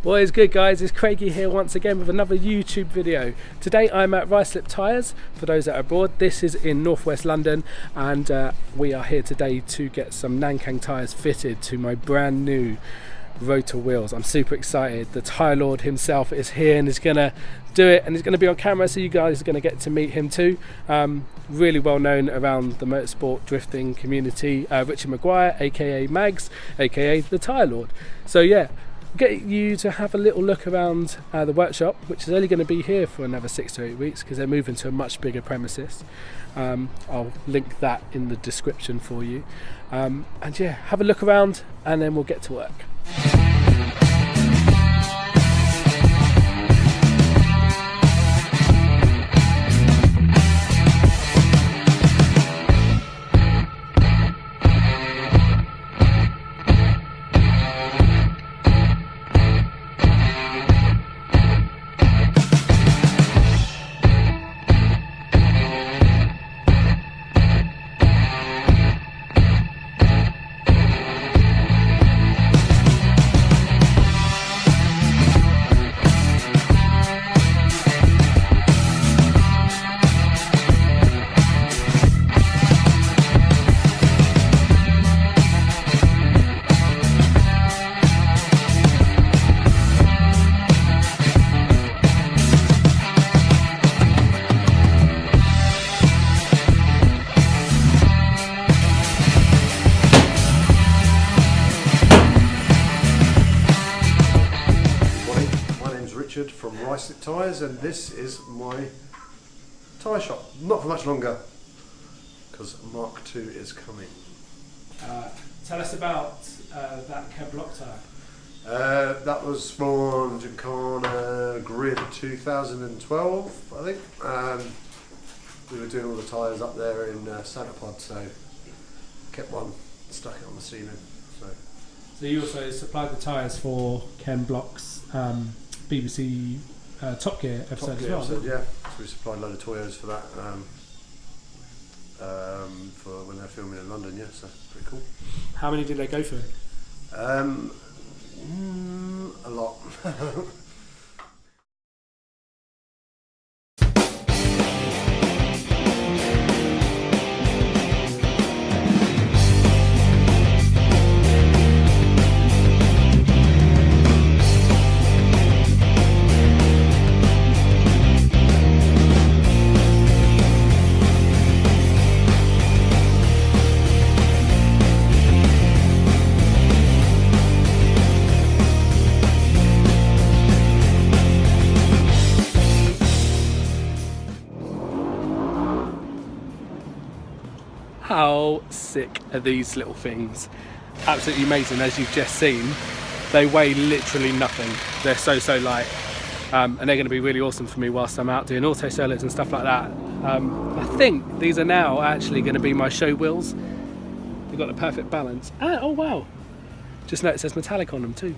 What is good, guys? It's Kraigy here once again with another YouTube video. Today I'm at Ruislip Tyres. For those that are abroad, this is in northwest London, and we are here today to get some Nankang tyres fitted to my brand new Rota wheels. I'm super excited. The Tyre Lord himself is here and is gonna do it, and he's gonna be on camera, so you guys are gonna get to meet him too. Really well known around the motorsport drifting community, Richard Maguire, aka Mags, aka the Tyre Lord. So yeah, get you to have a little look around the workshop, which is only going to be here for another 6 to 8 weeks because they're moving to a much bigger premises. I'll link that in the description for you, and yeah, have a look around and then we'll get to work. From Ruislip Tyres, and this is my tyre shop. Not for much longer because Mark II is coming. Tell us about that Ken Block tyre. That was from Gymkhana Grid 2012, I think. We were doing all the tyres up there in Santa Pod, so kept one, stuck it on the ceiling. So you also supplied the tyres for Ken Block's BBC Top Gear episode as well. Yeah, so we supplied a load of Toyos for that, for when they're filming in London. Yeah, so pretty cool. How many did they go for? A lot. How sick are these little things? Absolutely amazing. As you've just seen, they weigh literally nothing. They're so light, and they're going to be really awesome for me whilst I'm out doing autosolos and stuff like that. I think these are now actually going to be my show wheels. They've got the perfect balance. Oh wow, just noticed there's metallic on them too.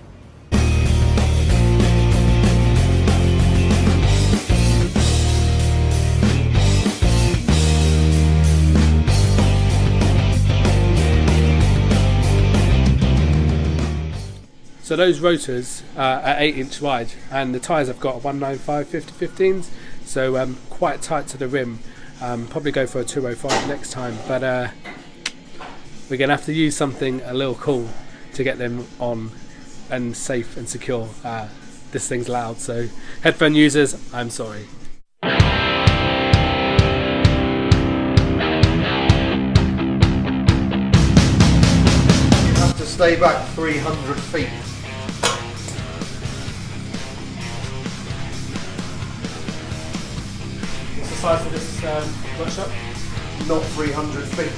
So those rotors are 8-inch wide, and the tyres I've got are 195 50/15s, so quite tight to the rim. Probably go for a 205 next time, but we're going to have to use something a little cool to get them on and safe and secure. This thing's loud, so headphone users, I'm sorry. You have to stay back 300 feet. What's the size of this workshop? Not 300 feet.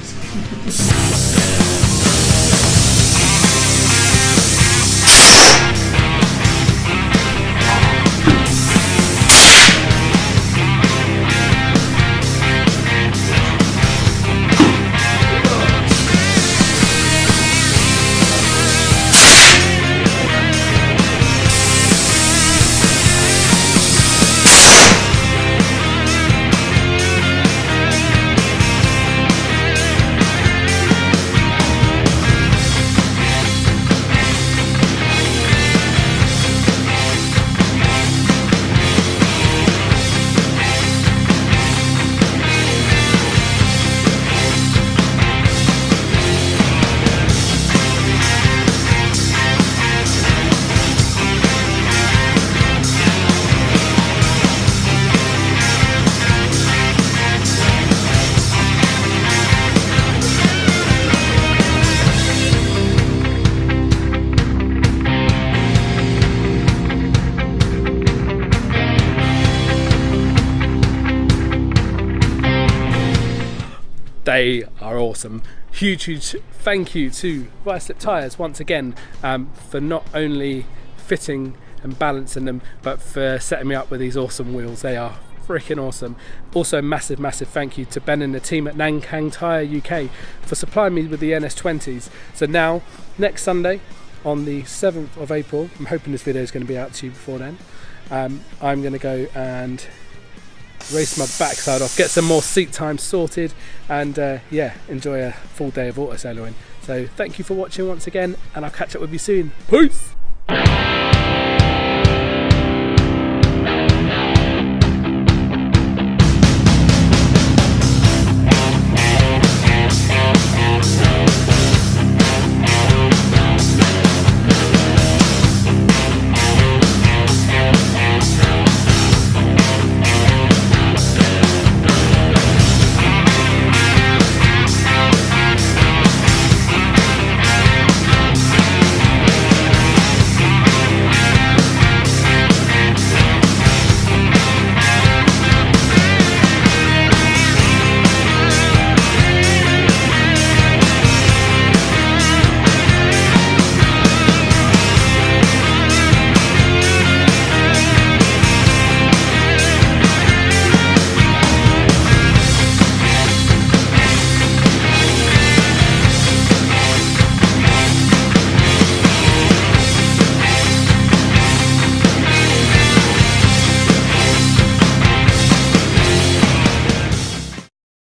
they are awesome. Huge thank you to Ruislip Tyres once again for not only fitting and balancing them, but for setting me up with these awesome wheels. They are freaking awesome. Also massive thank you to Ben and the team at Nanang Tyre UK for supplying me with the NS-20s. So now, next Sunday on the 7th of April, I'm hoping this video is going to be out to you before then, I'm going to go and race my backside off, get some more seat time sorted, and yeah, enjoy a full day of autosoloing. So thank you for watching once again, and I'll catch up with you soon. Peace!